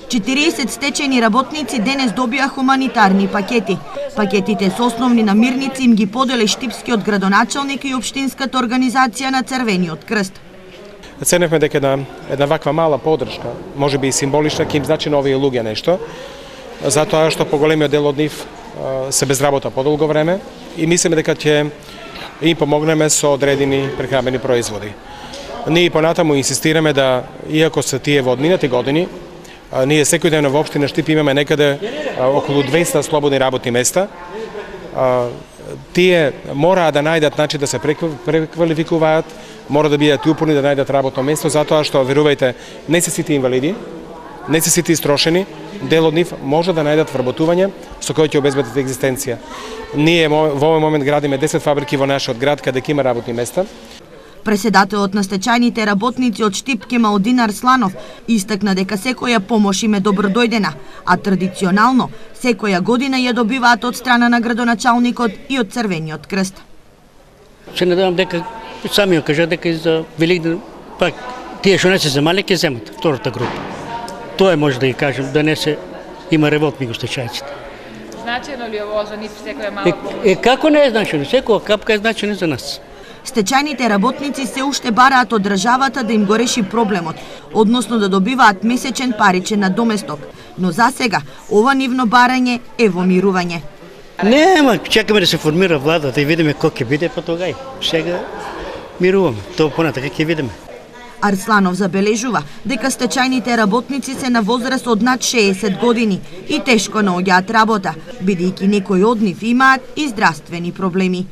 40 стечајни работници денес добија хуманитарни пакети. Пакетите со основни намирници им ги подели штипскиот градоначалник и општинската организација на Црвениот крст. Ценевме дека една ваква мала подршка, можеби и символична, ќе им значи на овие луѓе нешто, затоа што поголемиот дел од нив се без работа подолго време и мислиме дека ќе им помогнеме со одредени прехранбени производи. Ние понатаму инсистираме да, иако се тие во одминати години, ние секој ден во општина Штип имаме некаде околу 200 слободни работни места. Тие мора да најдат начин да се преквалификуваат, мора да бидат упорни да најдат работно место, затоа што, верувајте, не се сите инвалиди, не се сите истрошени, дел од нив може да најдат вработување со кој ќе обезбедат екзистенција. Ние во овој момент градиме 10 фабрики во нашиот град каде ќе има работни места. Преседателот на стечајните работници од Штип Кемалдин Арсланов истакна дека секоја помош им е добродојдена, а традиционално секоја година ја добиваат од страна на градоначалникот и од Црвениот крст. Се надевам дека самиот кажа дека и за Великден пак тие што не се земале ќе земат втората група. Тоа може да ги кажем, да не се има револт меѓу стечајците. Значено ли ово за нив секоја мала како не е значено? Секоја капка е значена за нас. Стечајните работници се уште бараат од државата да им го реши проблемот, односно да добиваат месечен паричен надоместок, но за сега ова нивно барање е во мирување. Нема, чекаме да се формира влада, да видиме кој ќе биде, па тогај. Сега мируваме, тоа понатака ќе видиме. Арсланов забележува дека стечајните работници се на возраст од над 60 години и тешко наоѓаат работа, бидејќи некои од нив имаат и здравствени проблеми.